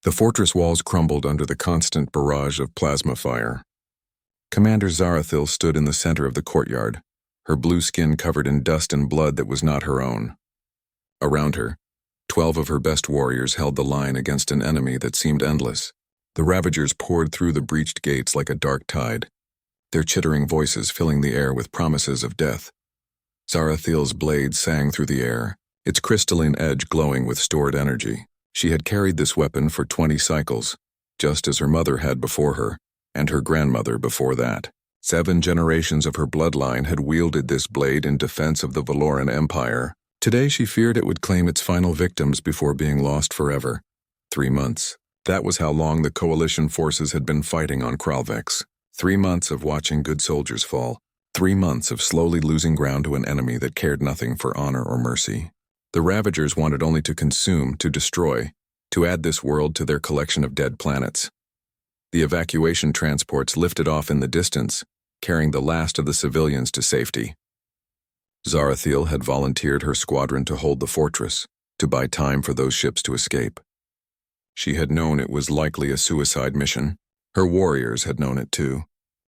The fortress walls crumbled under the constant barrage of plasma fire. Commander Zarathil stood in the center of the courtyard, her blue skin covered in dust and blood that was not her own. Around her, 12 of her best warriors held the line against an enemy that seemed endless. The Ravagers poured through the breached gates like a dark tide, their chittering voices filling the air with promises of death. Zarathil's blade sang through the air, its crystalline edge glowing with stored energy. She had carried this weapon for 20 cycles, just as her mother had before her, and her grandmother before that. 7 generations of her bloodline had wielded this blade in defense of the Valoran Empire. Today she feared it would claim its final victims before being lost forever. 3 months. That was how long the Coalition forces had been fighting on Kralvex. 3 months of watching good soldiers fall. 3 months of slowly losing ground to an enemy that cared nothing for honor or mercy. The Ravagers wanted only to consume, to destroy, to add this world to their collection of dead planets. The evacuation transports lifted off in the distance, carrying the last of the civilians to safety. Zarathil had volunteered her squadron to hold the fortress, to buy time for those ships to escape. She had known it was likely a suicide mission. Her warriors had known it too.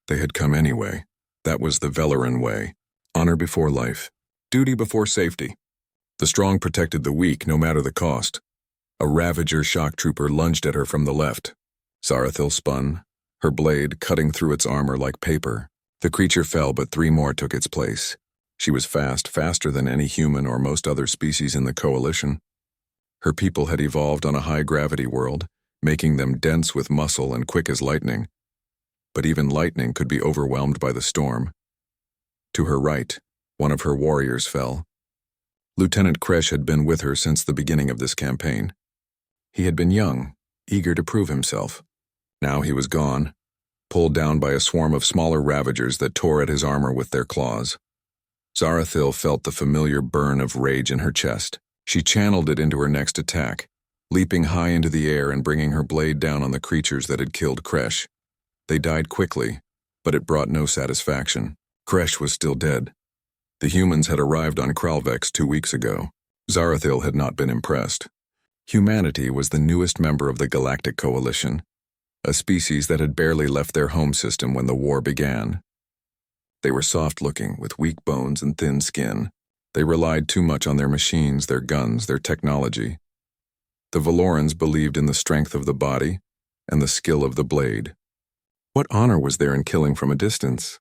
They had come anyway. That was the Valoran way. Honor before life. Duty before safety. The strong protected the weak, no matter the cost. A Ravager shock trooper lunged at her from the left. Zarathil spun, her blade cutting through its armor like paper. The creature fell, but 3 more took its place. She was fast, faster than any human or most other species in the Coalition. Her people had evolved on a high-gravity world, making them dense with muscle and quick as lightning. But even lightning could be overwhelmed by the storm. To her right, one of her warriors fell. Lieutenant Kresh had been with her since the beginning of this campaign. He had been young, eager to prove himself. Now he was gone, pulled down by a swarm of smaller Ravagers that tore at his armor with their claws. Zarathil felt the familiar burn of rage in her chest. She channeled it into her next attack, leaping high into the air and bringing her blade down on the creatures that had killed Kresh. They died quickly, but it brought no satisfaction. Kresh was still dead. The humans had arrived on Kralvex 2 weeks ago. Zarathil had not been impressed. Humanity was the newest member of the Galactic Coalition, a species that had barely left their home system when the war began. They were soft-looking, with weak bones and thin skin. They relied too much on their machines, their guns, their technology. The Valorans believed in the strength of the body and the skill of the blade. What honor was there in killing from a distance?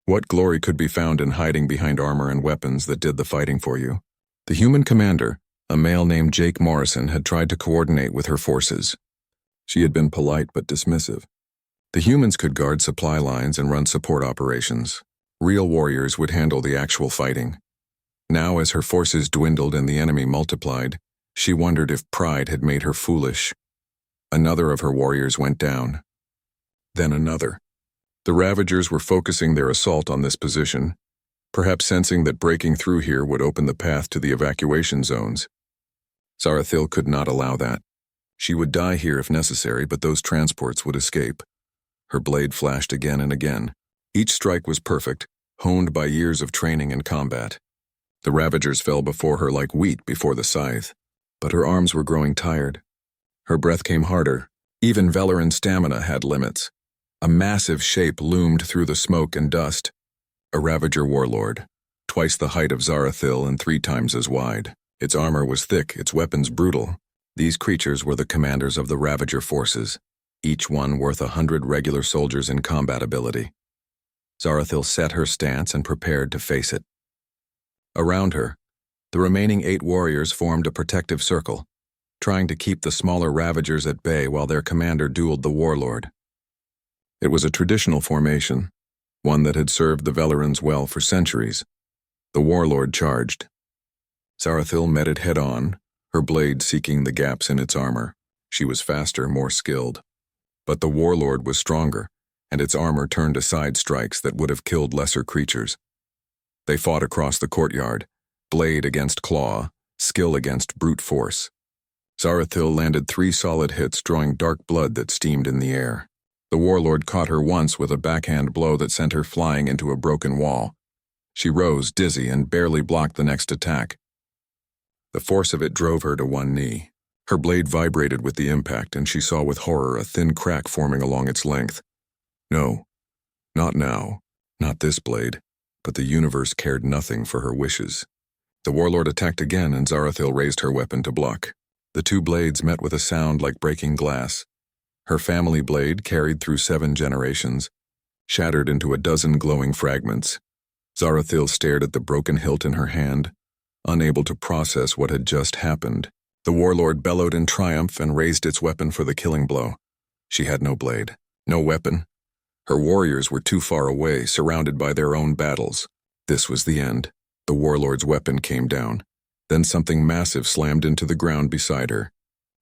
What glory could be found in hiding behind armor and weapons that did the fighting for you? The human commander, a male named Jake Morrison, had tried to coordinate with her forces. She had been polite but dismissive. The humans could guard supply lines and run support operations. Real warriors would handle the actual fighting. Now, as her forces dwindled and the enemy multiplied, she wondered if pride had made her foolish. Another of her warriors went down. Then another. The Ravagers were focusing their assault on this position, perhaps sensing that breaking through here would open the path to the evacuation zones. Zarathil could not allow that. She would die here if necessary, but those transports would escape. Her blade flashed again and again. Each strike was perfect, honed by years of training and combat. The Ravagers fell before her like wheat before the scythe, but her arms were growing tired. Her breath came harder. Even Valoran stamina had limits. A massive shape loomed through the smoke and dust. A Ravager warlord, twice the height of Zarathil and 3 times as wide. Its armor was thick, its weapons brutal. These creatures were the commanders of the Ravager forces, each one worth 100 regular soldiers in combat ability. Zarathil set her stance and prepared to face it. Around her, the remaining 8 warriors formed a protective circle, trying to keep the smaller Ravagers at bay while their commander dueled the warlord. It was a traditional formation, one that had served the Valorans well for centuries. The warlord charged. Zarathil met it head-on, her blade seeking the gaps in its armor. She was faster, more skilled. But the warlord was stronger, and its armor turned aside strikes that would have killed lesser creatures. They fought across the courtyard, blade against claw, skill against brute force. Zarathil landed 3 solid hits, drawing dark blood that steamed in the air. The warlord caught her once with a backhand blow that sent her flying into a broken wall. She rose, dizzy, and barely blocked the next attack. The force of it drove her to one knee. Her blade vibrated with the impact, and she saw with horror a thin crack forming along its length. No, not now, not this blade, but the universe cared nothing for her wishes. The warlord attacked again, and Zarathil raised her weapon to block. The two blades met with a sound like breaking glass. Her family blade, carried through 7 generations, shattered into a dozen glowing fragments. Zarathil stared at the broken hilt in her hand, unable to process what had just happened. The warlord bellowed in triumph and raised its weapon for the killing blow. She had no blade, no weapon. Her warriors were too far away, surrounded by their own battles. This was the end. The warlord's weapon came down. Then something massive slammed into the ground beside her.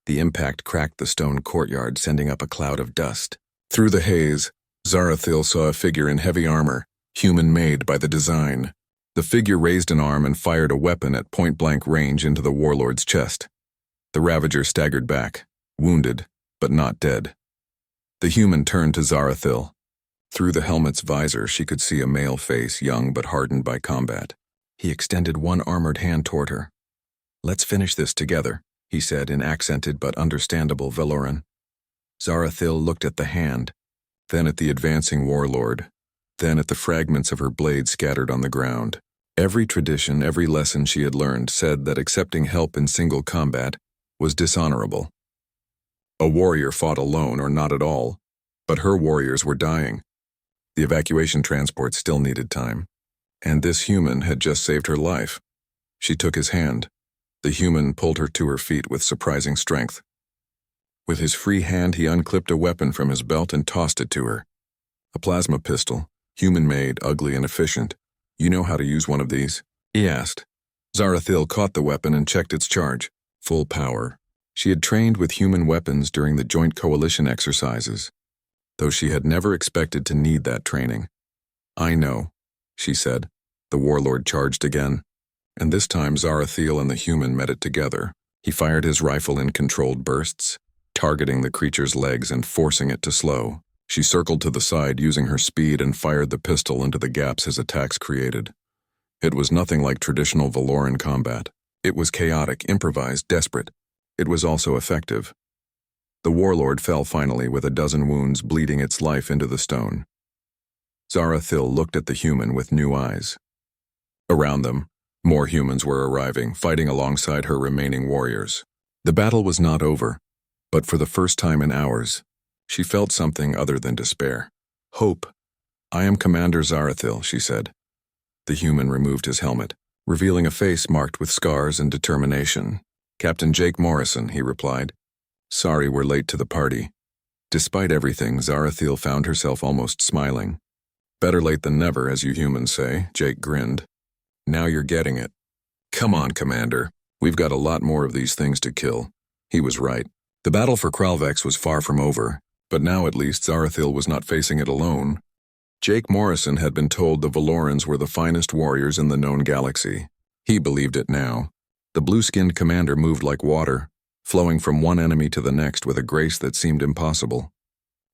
The impact cracked the stone courtyard, sending up a cloud of dust. Through the haze, Zarathil saw a figure in heavy armor, human-made by the design. The figure raised an arm and fired a weapon at point-blank range into the warlord's chest. The Ravager staggered back, wounded, but not dead. The human turned to Zarathil. Through the helmet's visor, she could see a male face, young but hardened by combat. He extended one armored hand toward her. "Let's finish this together," he said in accented but understandable Valoran. Zarathil looked at the hand, then at the advancing warlord, then at the fragments of her blade scattered on the ground. Every tradition, every lesson she had learned said that accepting help in single combat was dishonorable. A warrior fought alone or not at all, but her warriors were dying. The evacuation transport still needed time, and this human had just saved her life. She took his hand. The human pulled her to her feet with surprising strength. With his free hand, he unclipped a weapon from his belt and tossed it to her. A plasma pistol, human-made, ugly, and efficient. "You know how to use one of these?" he asked. Zarathil caught the weapon and checked its charge. Full power. She had trained with human weapons during the Joint Coalition exercises, though she had never expected to need that training. "I know," she said. The warlord charged again, and this time Zarathil and the human met it together. He fired his rifle in controlled bursts, targeting the creature's legs and forcing it to slow. She circled to the side using her speed and fired the pistol into the gaps his attacks created. It was nothing like traditional Valoran combat. It was chaotic, improvised, desperate. It was also effective. The warlord fell finally with a dozen wounds bleeding its life into the stone. Zarathil looked at the human with new eyes. Around them, more humans were arriving, fighting alongside her remaining warriors. The battle was not over, but for the first time in hours, she felt something other than despair. Hope. "I am Commander Zarathil," she said. The human removed his helmet, revealing a face marked with scars and determination. "Captain Jake Morrison," he replied. "Sorry we're late to the party." Despite everything, Zarathil found herself almost smiling. "Better late than never, as you humans say," Jake grinned. "Now you're getting it. Come on, Commander. We've got a lot more of these things to kill." He was right. The battle for Kralvex was far from over, but now at least Zarathil was not facing it alone. Jake Morrison had been told the Valorans were the finest warriors in the known galaxy. He believed it now. The blue-skinned commander moved like water, flowing from one enemy to the next with a grace that seemed impossible.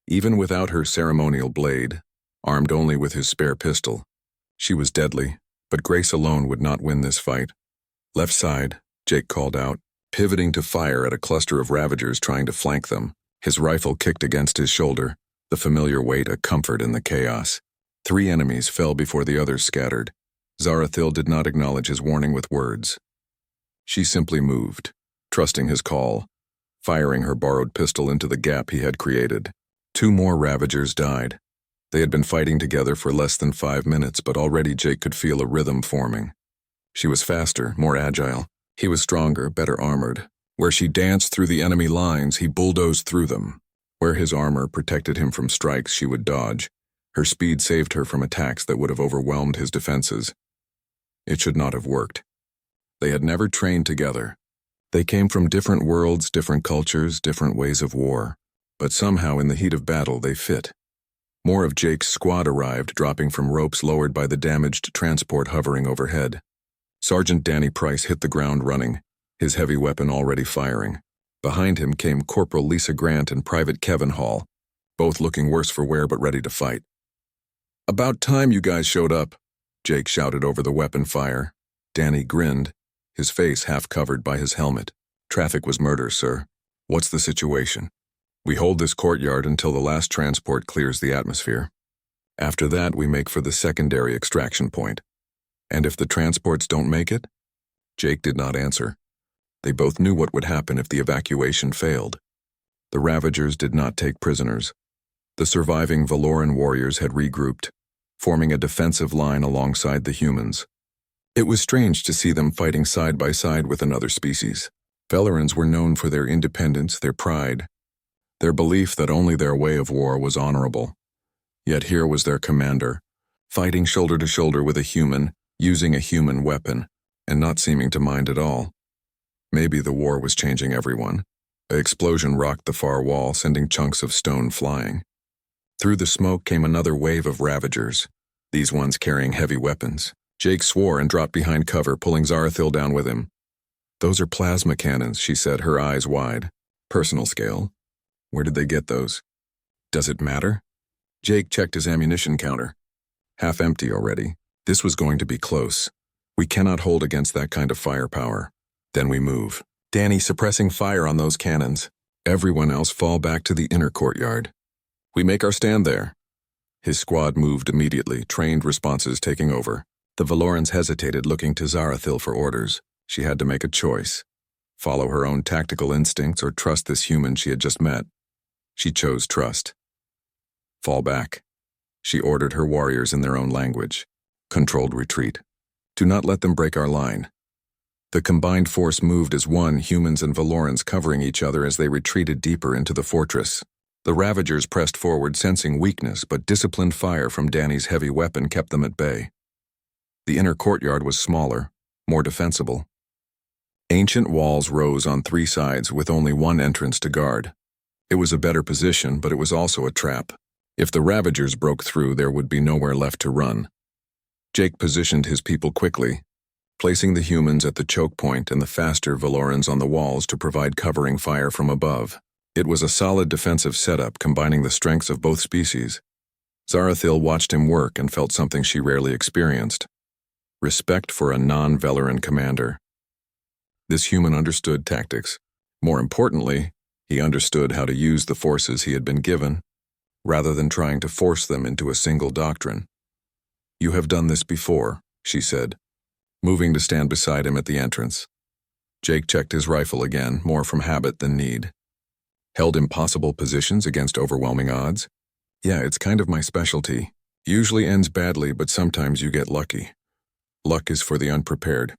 Even without her ceremonial blade, armed only with his spare pistol, she was deadly, but grace alone would not win this fight. "Left side," Jake called out, pivoting to fire at a cluster of Ravagers trying to flank them. His rifle kicked against his shoulder, the familiar weight a comfort in the chaos. 3 enemies fell before the others scattered. Zarathil did not acknowledge his warning with words. She simply moved, trusting his call, firing her borrowed pistol into the gap he had created. 2 more Ravagers died. They had been fighting together for less than 5 minutes, but already Jake could feel a rhythm forming. She was faster, more agile. He was stronger, better armored. Where she danced through the enemy lines, he bulldozed through them. Where his armor protected him from strikes, she would dodge. Her speed saved her from attacks that would have overwhelmed his defenses. It should not have worked. They had never trained together. They came from different worlds, different cultures, different ways of war. But somehow in the heat of battle they fit. More of Jake's squad arrived, dropping from ropes lowered by the damaged transport hovering overhead. Sergeant Danny Price hit the ground running, his heavy weapon already firing. Behind him came Corporal Lisa Grant and Private Kevin Hall, both looking worse for wear but ready to fight. "About time you guys showed up," Jake shouted over the weapon fire. Danny grinned, his face half covered by his helmet. Traffic was murder, sir. What's the situation? We hold this courtyard until the last transport clears the atmosphere. After that, we make for the secondary extraction point. And if the transports don't make it? Jake did not answer. They both knew what would happen if the evacuation failed. The Ravagers did not take prisoners. The surviving Valoran warriors had regrouped, forming a defensive line alongside the humans. It was strange to see them fighting side by side with another species. Valerans were known for their independence, their pride, their belief that only their way of war was honorable. Yet here was their commander, fighting shoulder to shoulder with a human, using a human weapon, and not seeming to mind at all. Maybe the war was changing everyone. An explosion rocked the far wall, sending chunks of stone flying. Through the smoke came another wave of Ravagers, these ones carrying heavy weapons. Jake swore and dropped behind cover, pulling Zarathil down with him. "Those are plasma cannons," she said, her eyes wide. "Personal scale? Where did they get those? Does it matter?" Jake checked his ammunition counter. Half empty already. This was going to be close. We cannot hold against that kind of firepower. Then we move. Danny suppressing fire on those cannons. Everyone else fall back to the inner courtyard. We make our stand there. His squad moved immediately, trained responses taking over. The Valorans hesitated, looking to Zarathil for orders. She had to make a choice. Follow her own tactical instincts or trust this human she had just met. She chose trust. Fall back. She ordered her warriors in their own language. Controlled retreat. Do not let them break our line. The combined force moved as one, humans and Valorans covering each other as they retreated deeper into the fortress. The Ravagers pressed forward, sensing weakness, but disciplined fire from Danny's heavy weapon kept them at bay. The inner courtyard was smaller, more defensible. Ancient walls rose on three sides with only one entrance to guard. It was a better position, but it was also a trap. If the Ravagers broke through, there would be nowhere left to run. Jake positioned his people quickly, placing the humans at the choke point and the faster Valorans on the walls to provide covering fire from above. It was a solid defensive setup combining the strengths of both species. Zarathil watched him work and felt something she rarely experienced: respect for a non-Valoran commander. This human understood tactics. More importantly, he understood how to use the forces he had been given, rather than trying to force them into a single doctrine. "You have done this before," she said, moving to stand beside him at the entrance. Jake checked his rifle again, more from habit than need. "Held impossible positions against overwhelming odds? Yeah, it's kind of my specialty. Usually ends badly, but sometimes you get lucky. Luck is for the unprepared."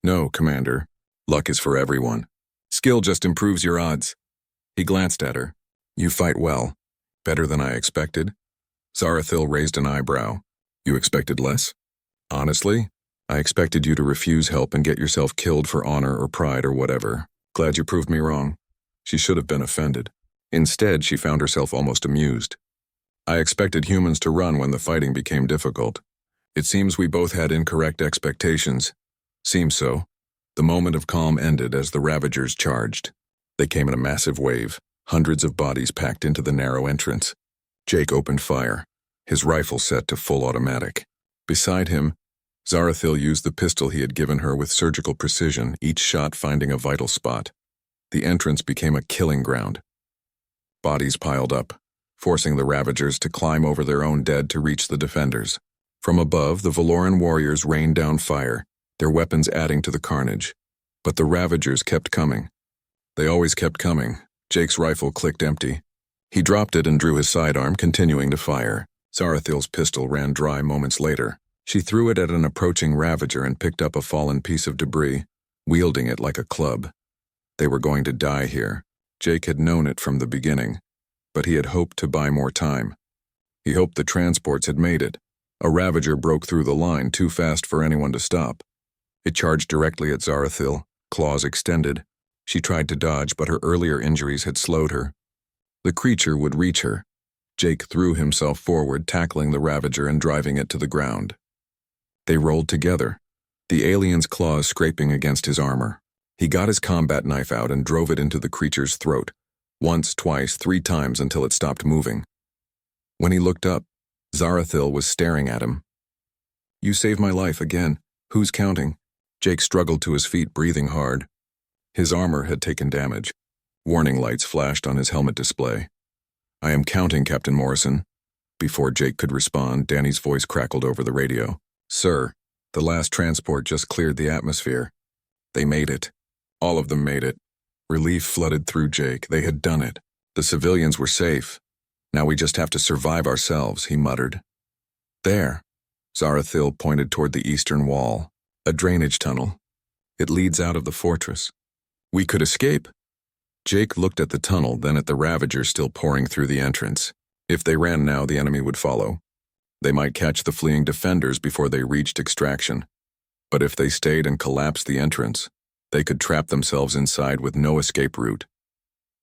"No, Commander. Luck is for everyone. Skill just improves your odds." He glanced at her. "You fight well. Better than I expected." Zarathil raised an eyebrow. "You expected less?" "Honestly, I expected you to refuse help and get yourself killed for honor or pride or whatever. Glad you proved me wrong." She should have been offended. Instead, she found herself almost amused. "I expected humans to run when the fighting became difficult. It seems we both had incorrect expectations." "Seems so." The moment of calm ended as the Ravagers charged. They came in a massive wave, hundreds of bodies packed into the narrow entrance. Jake opened fire, his rifle set to full automatic. Beside him, Zarathil used the pistol he had given her with surgical precision, each shot finding a vital spot. The entrance became a killing ground. Bodies piled up, forcing the Ravagers to climb over their own dead to reach the defenders. From above, the Valoran warriors rained down fire, their weapons adding to the carnage. But the Ravagers kept coming. They always kept coming. Jake's rifle clicked empty. He dropped it and drew his sidearm, continuing to fire. Zarathil's pistol ran dry moments later. She threw it at an approaching Ravager and picked up a fallen piece of debris, wielding it like a club. They were going to die here. Jake had known it from the beginning, but he had hoped to buy more time. He hoped the transports had made it. A Ravager broke through the line too fast for anyone to stop. It charged directly at Zarathil, claws extended. She tried to dodge, but her earlier injuries had slowed her. The creature would reach her. Jake threw himself forward, tackling the Ravager and driving it to the ground. They rolled together, the alien's claws scraping against his armor. He got his combat knife out and drove it into the creature's throat, once, twice, 3 times until it stopped moving. When he looked up, Zarathil was staring at him. "You saved my life again. Who's counting?" Jake struggled to his feet, breathing hard. His armor had taken damage. Warning lights flashed on his helmet display. "I am counting, Captain Morrison." Before Jake could respond, Danny's voice crackled over the radio. "Sir, the last transport just cleared the atmosphere. They made it. All of them made it." Relief flooded through Jake. They had done it. The civilians were safe. "Now we just have to survive ourselves," he muttered. "There." Zarathil pointed toward the eastern wall. "A drainage tunnel. It leads out of the fortress. We could escape." Jake looked at the tunnel, then at the Ravagers still pouring through the entrance. If they ran now, the enemy would follow. They might catch the fleeing defenders before they reached extraction. But if they stayed and collapsed the entrance, they could trap themselves inside with no escape route.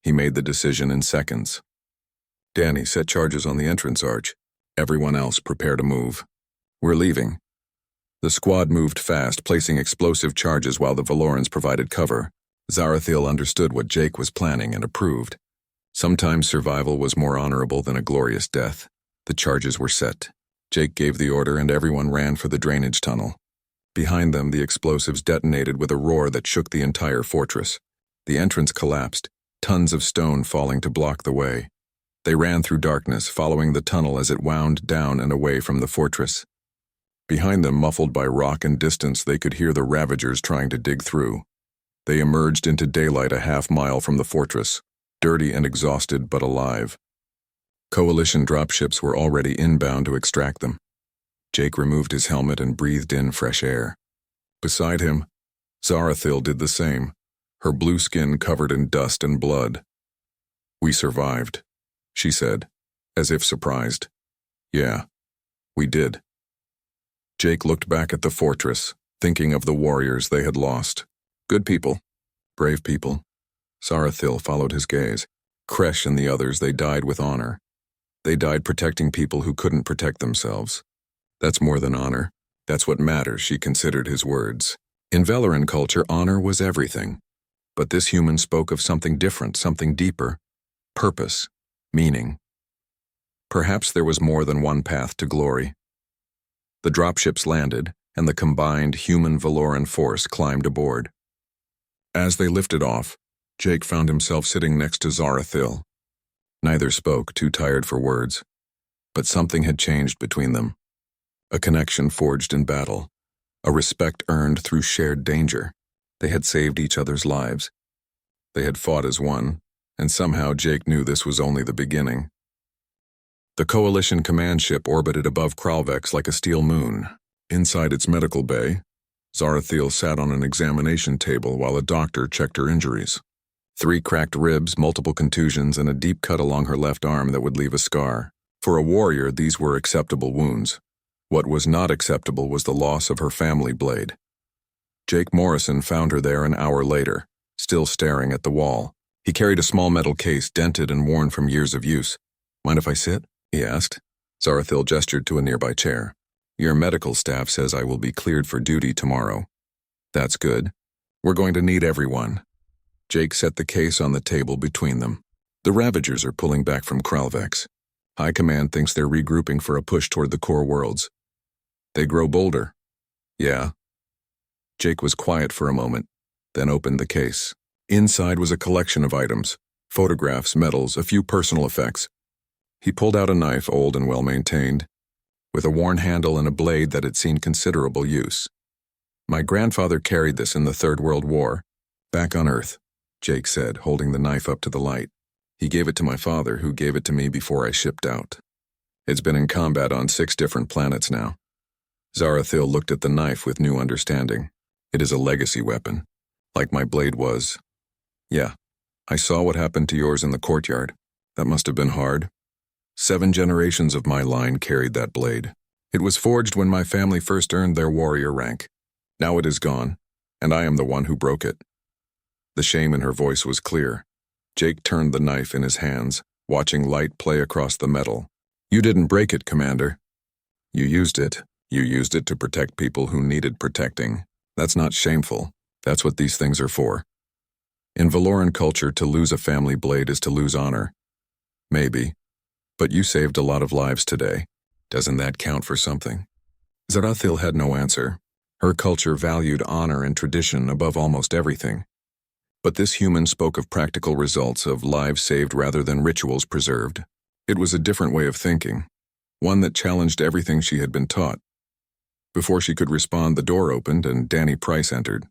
He made the decision in seconds. "Danny, set charges on the entrance arch. Everyone else, prepare to move. We're leaving." The squad moved fast, placing explosive charges while the Valorans provided cover. Zarathil understood what Jake was planning and approved. Sometimes survival was more honorable than a glorious death. The charges were set. Jake gave the order and everyone ran for the drainage tunnel. Behind them, the explosives detonated with a roar that shook the entire fortress. The entrance collapsed, tons of stone falling to block the way. They ran through darkness, following the tunnel as it wound down and away from the fortress. Behind them, muffled by rock and distance, they could hear the Ravagers trying to dig through. They emerged into daylight a half-mile from the fortress, dirty and exhausted but alive. Coalition dropships were already inbound to extract them. Jake removed his helmet and breathed in fresh air. Beside him, Zarathil did the same, her blue skin covered in dust and blood. "We survived," she said, as if surprised. "Yeah, we did." Jake looked back at the fortress, thinking of the warriors they had lost. Good people, brave people. Zarathil followed his gaze. Kresh and the others, they died with honor. They died protecting people who couldn't protect themselves. That's more than honor. That's what matters, she considered his words. In Valoran culture, honor was everything. But this human spoke of something different, something deeper. Purpose, meaning. Perhaps there was more than one path to glory. The dropships landed, and the combined human-Valoran force climbed aboard. As they lifted off, Jake found himself sitting next to Zarathil. Neither spoke, too tired for words. But something had changed between them. A connection forged in battle. A respect earned through shared danger. They had saved each other's lives. They had fought as one, and somehow Jake knew this was only the beginning. The Coalition command ship orbited above Kralvex like a steel moon. Inside its medical bay, Zarathil sat on an examination table while a doctor checked her injuries. 3 cracked ribs, multiple contusions, and a deep cut along her left arm that would leave a scar. For a warrior, these were acceptable wounds. What was not acceptable was the loss of her family blade. Jake Morrison found her there an hour later, still staring at the wall. He carried a small metal case, dented and worn from years of use. "Mind if I sit?" he asked. Zarathil gestured to a nearby chair. "Your medical staff says I will be cleared for duty tomorrow." "That's good. We're going to need everyone." Jake set the case on the table between them. "The Ravagers are pulling back from Kralvex. High Command thinks they're regrouping for a push toward the core worlds. They grow bolder." "Yeah." Jake was quiet for a moment, then opened the case. Inside was a collection of items, photographs, medals, a few personal effects. He pulled out a knife, old and well-maintained, with a worn handle and a blade that had seen considerable use. "My grandfather carried this in the Third World War, back on Earth," Jake said, holding the knife up to the light. "He gave it to my father, who gave it to me before I shipped out. It's been in combat on 6 different planets now." Zarathil looked at the knife with new understanding. "It is a legacy weapon, like my blade was." "Yeah, I saw what happened to yours in the courtyard. That must have been hard. 7 generations of my line carried that blade. It was forged when my family first earned their warrior rank. Now it is gone, and I am the one who broke it." The shame in her voice was clear. Jake turned the knife in his hands, watching light play across the metal. "You didn't break it, Commander. You used it. You used it to protect people who needed protecting. That's not shameful. That's what these things are for. In Valoran culture, to lose a family blade is to lose honor. Maybe. But you saved a lot of lives today. Doesn't that count for something?" Zarathil had no answer. Her culture valued honor and tradition above almost everything. But this human spoke of practical results, of lives saved rather than rituals preserved. It was a different way of thinking, one that challenged everything she had been taught. Before she could respond, the door opened and Danny Price entered.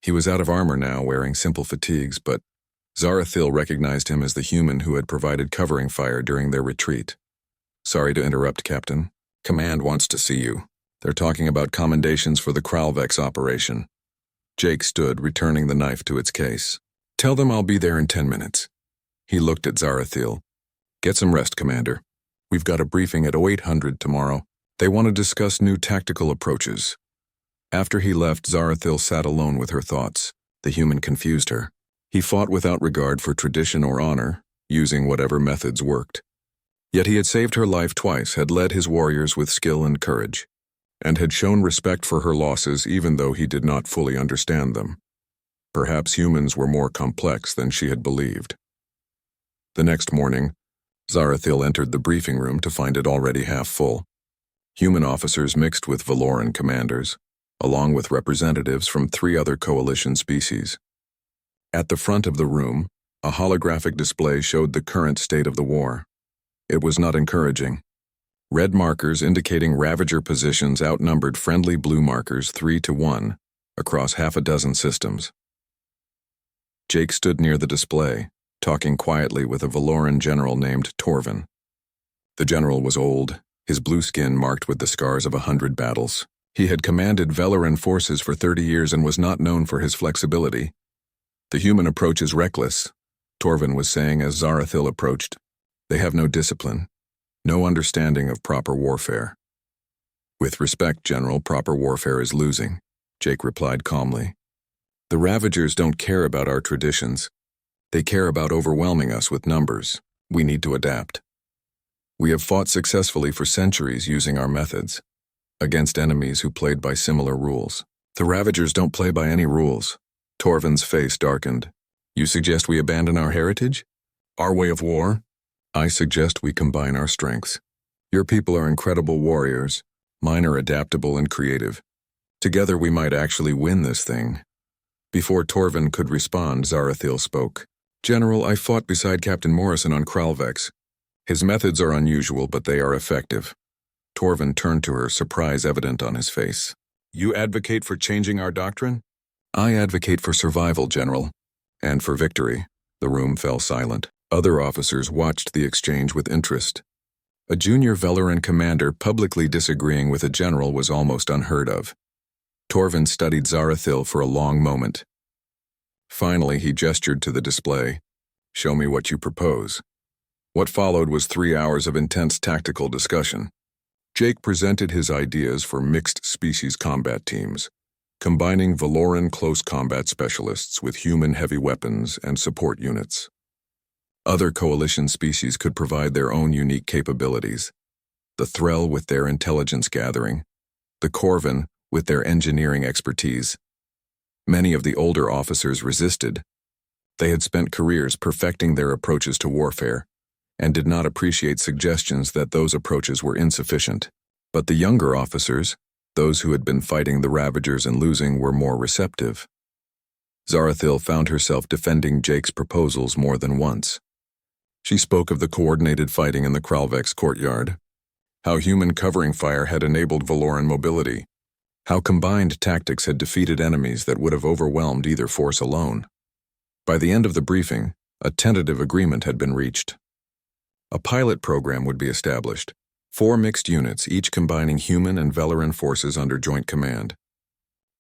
He was out of armor now, wearing simple fatigues, but Zarathil recognized him as the human who had provided covering fire during their retreat. "Sorry to interrupt, Captain. Command wants to see you. They're talking about commendations for the Kralvex operation." Jake stood, returning the knife to its case. "Tell them I'll be there in 10 minutes. He looked at Zarathil. "Get some rest, Commander. We've got a briefing at 0800 tomorrow. They want to discuss new tactical approaches." After he left, Zarathil sat alone with her thoughts. The human confused her. He fought without regard for tradition or honor, using whatever methods worked. Yet he had saved her life twice, had led his warriors with skill and courage, and had shown respect for her losses even though he did not fully understand them. Perhaps humans were more complex than she had believed. The next morning, Zarathil entered the briefing room to find it already half full. Human officers mixed with Valoran commanders, along with representatives from 3 other coalition species. At the front of the room, a holographic display showed the current state of the war. It was not encouraging. Red markers indicating Ravager positions outnumbered friendly blue markers 3-1 across half a dozen systems. Jake stood near the display, talking quietly with a Valoran general named Torvin. The general was old, his blue skin marked with the scars of 100 battles. He had commanded Valoran forces for 30 years and was not known for his flexibility. "The human approach is reckless," Torvin was saying as Zarathil approached. "They have no discipline, no understanding of proper warfare." "With respect, General, proper warfare is losing," Jake replied calmly. "The Ravagers don't care about our traditions. They care about overwhelming us with numbers. We need to adapt. We have fought successfully for centuries using our methods, against enemies who played by similar rules. The Ravagers don't play by any rules." Torvin's face darkened. "You suggest we abandon our heritage? Our way of war?" "I suggest we combine our strengths. Your people are incredible warriors. Mine are adaptable and creative. Together we might actually win this thing." Before Torvin could respond, Zarathil spoke. "General, I fought beside Captain Morrison on Kralvex. His methods are unusual, but they are effective." Torvin turned to her, surprise evident on his face. "You advocate for changing our doctrine?" "I advocate for survival, General, and for victory." The room fell silent. Other officers watched the exchange with interest. A junior Valoran commander publicly disagreeing with a general was almost unheard of. Torvin studied Zarathil for a long moment. Finally, he gestured to the display. "Show me what you propose." What followed was 3 hours of intense tactical discussion. Jake presented his ideas for mixed species combat teams, combining Valoran close combat specialists with human heavy weapons and support units. Other coalition species could provide their own unique capabilities. The Threll with their intelligence gathering, the Corvin with their engineering expertise. Many of the older officers resisted. They had spent careers perfecting their approaches to warfare, and did not appreciate suggestions that those approaches were insufficient. But the younger officers, those who had been fighting the Ravagers and losing, were more receptive. Zarathil found herself defending Jake's proposals more than once. She spoke of the coordinated fighting in the Kralvex courtyard, how human covering fire had enabled Valoran mobility, how combined tactics had defeated enemies that would have overwhelmed either force alone. By the end of the briefing, a tentative agreement had been reached. A pilot program would be established, 4 mixed units, each combining human and Valoran forces under joint command.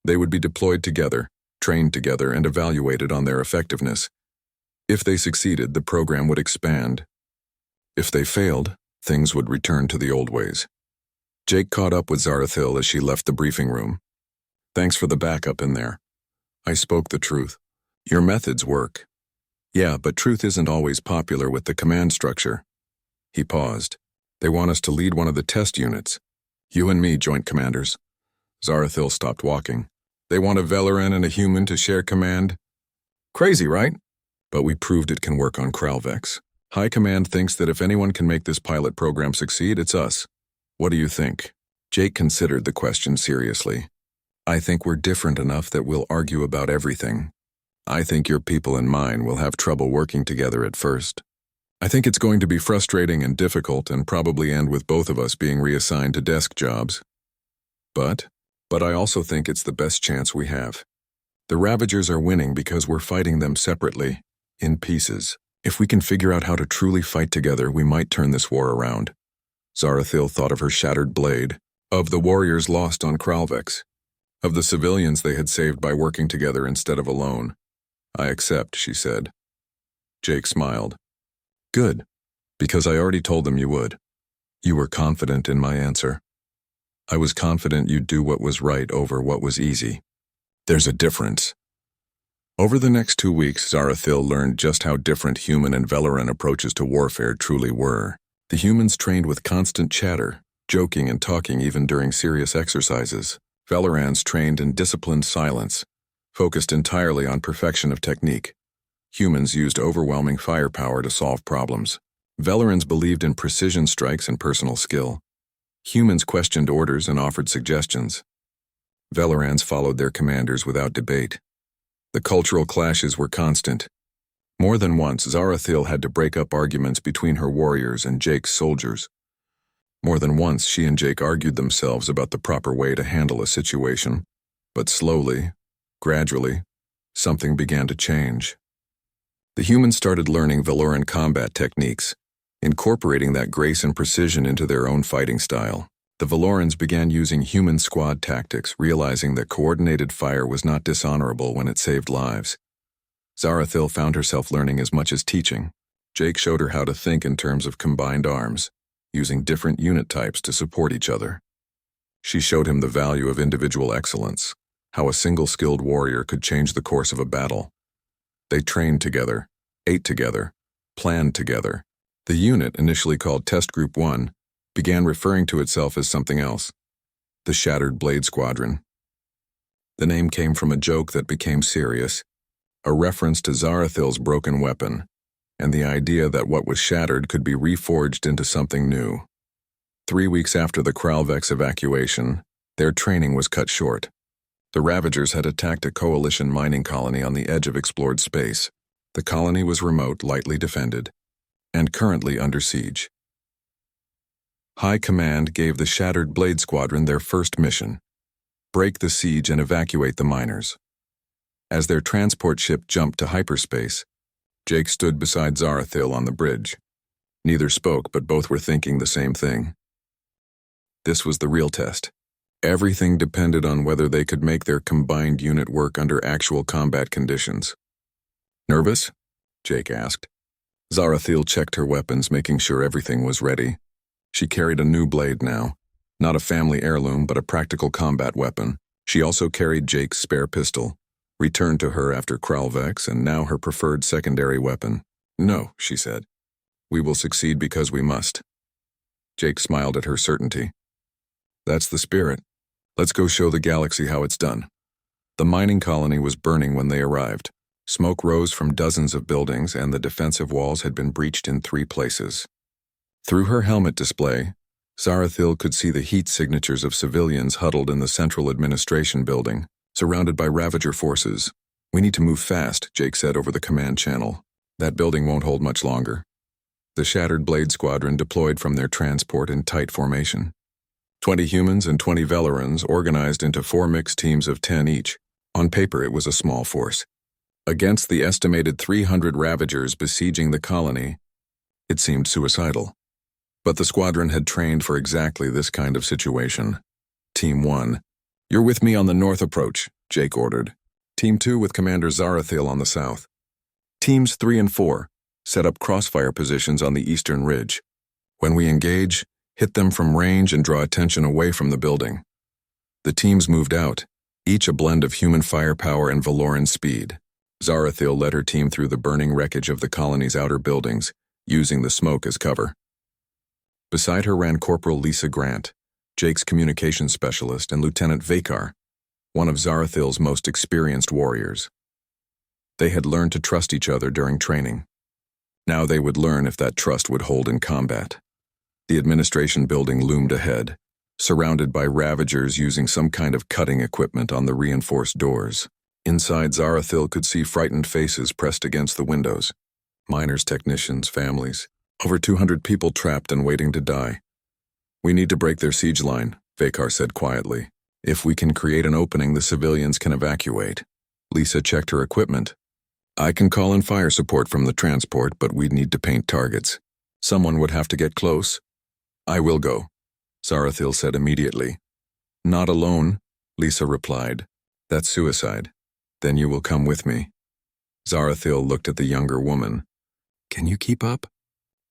They would be deployed together, trained together, and evaluated on their effectiveness. If they succeeded, the program would expand. If they failed, things would return to the old ways. Jake caught up with Zarathil as she left the briefing room. "Thanks for the backup in there. I spoke the truth. Your methods work. Yeah, but truth isn't always popular with the command structure." He paused. "They want us to lead one of the test units. You and me, joint commanders." Zarathil stopped walking. "They want a Valoran and a human to share command? Crazy, right? But we proved it can work on Kralvex. High Command thinks that if anyone can make this pilot program succeed, it's us. What do you think?" Jake considered the question seriously. "I think we're different enough that we'll argue about everything. I think your people and mine will have trouble working together at first. I think it's going to be frustrating and difficult and probably end with both of us being reassigned to desk jobs. But I also think it's the best chance we have. The Ravagers are winning because we're fighting them separately, in pieces. If we can figure out how to truly fight together, we might turn this war around. Zarathil thought of her shattered blade, of the warriors lost on Kralvex, of the civilians they had saved by working together instead of alone. I accept, she said. Jake smiled. Good, because I already told them you would. You were confident in my answer. I was confident you'd do what was right over what was easy. There's a difference. Over the next 2 weeks, Zarathil learned just how different human and Velaran approaches to warfare truly were. The humans trained with constant chatter, joking and talking even during serious exercises. Velarans trained in disciplined silence, focused entirely on perfection of technique. Humans used overwhelming firepower to solve problems. Velarans believed in precision strikes and personal skill. Humans questioned orders and offered suggestions. Velarans followed their commanders without debate. The cultural clashes were constant. More than once, Zarathil had to break up arguments between her warriors and Jake's soldiers. More than once, she and Jake argued themselves about the proper way to handle a situation. But slowly, gradually, something began to change. The humans started learning Valoran combat techniques, incorporating that grace and precision into their own fighting style. The Valorans began using human squad tactics, realizing that coordinated fire was not dishonorable when it saved lives. Zarathil found herself learning as much as teaching. Jake showed her how to think in terms of combined arms, using different unit types to support each other. She showed him the value of individual excellence, how a single skilled warrior could change the course of a battle. They trained together, ate together, planned together. The unit, initially called Test Group 1, began referring to itself as something else, the Shattered Blade Squadron. The name came from a joke that became serious, a reference to Zarathil's broken weapon, and the idea that what was shattered could be reforged into something new. 3 weeks after the Kralvex evacuation, their training was cut short. The Ravagers had attacked a coalition mining colony on the edge of explored space. The colony was remote, lightly defended, and currently under siege. High Command gave the Shattered Blade Squadron their first mission: break the siege and evacuate the miners. As their transport ship jumped to hyperspace, Jake stood beside Zarathil on the bridge. Neither spoke, but both were thinking the same thing. This was the real test. Everything depended on whether they could make their combined unit work under actual combat conditions. Nervous? Jake asked. Zarathil checked her weapons, making sure everything was ready. She carried a new blade now, not a family heirloom, but a practical combat weapon. She also carried Jake's spare pistol, returned to her after Kralvex, and now her preferred secondary weapon. No, she said. We will succeed because we must. Jake smiled at her certainty. That's the spirit. Let's go show the galaxy how it's done. The mining colony was burning when they arrived. Smoke rose from dozens of buildings, and the defensive walls had been breached in 3 places. Through her helmet display, Zarathil could see the heat signatures of civilians huddled in the central administration building, surrounded by Ravager forces. We need to move fast, Jake said over the command channel. That building won't hold much longer. The Shattered Blade Squadron deployed from their transport in tight formation. 20 humans and 20 Velarans organized into 4 mixed teams of 10 each. On paper, it was a small force. Against the estimated 300 Ravagers besieging the colony, it seemed suicidal. But the squadron had trained for exactly this kind of situation. Team 1, you're with me on the north approach, Jake ordered. Team 2 with Commander Zarathil on the south. Teams 3 and 4 set up crossfire positions on the eastern ridge. When we engage, hit them from range and draw attention away from the building. The teams moved out, each a blend of human firepower and Valoran speed. Zarathil led her team through the burning wreckage of the colony's outer buildings, using the smoke as cover. Beside her ran Corporal Lisa Grant, Jake's communications specialist, and Lieutenant Vakar, one of Zarathil's most experienced warriors. They had learned to trust each other during training. Now they would learn if that trust would hold in combat. The administration building loomed ahead, surrounded by Ravagers using some kind of cutting equipment on the reinforced doors. Inside, Zarathil could see frightened faces pressed against the windows. Miners, technicians, families. Over 200 people trapped and waiting to die. "We need to break their siege line," Vakar said quietly. "If we can create an opening, the civilians can evacuate." Lisa checked her equipment. "I can call in fire support from the transport, but we'd need to paint targets. Someone would have to get close." "I will go," Zarathil said immediately. "Not alone," Lisa replied. "That's suicide. Then you will come with me." Zarathil looked at the younger woman. "Can you keep up?"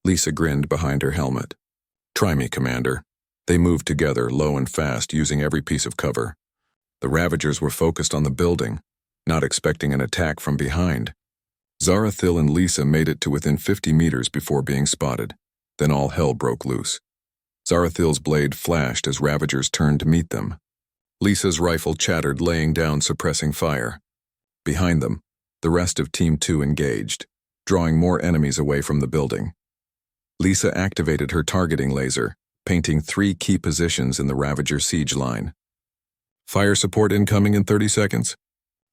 Lisa grinned behind her helmet. "Try me, Commander." They moved together, low and fast, using every piece of cover. The Ravagers were focused on the building, not expecting an attack from behind. Zarathil and Lisa made it to within 50 meters before being spotted. Then all hell broke loose. Zarathil's blade flashed as Ravagers turned to meet them. Lisa's rifle chattered, laying down, suppressing fire. Behind them, the rest of Team 2 engaged, drawing more enemies away from the building. Lisa activated her targeting laser, painting 3 key positions in the Ravager siege line. "Fire support incoming in 30 seconds.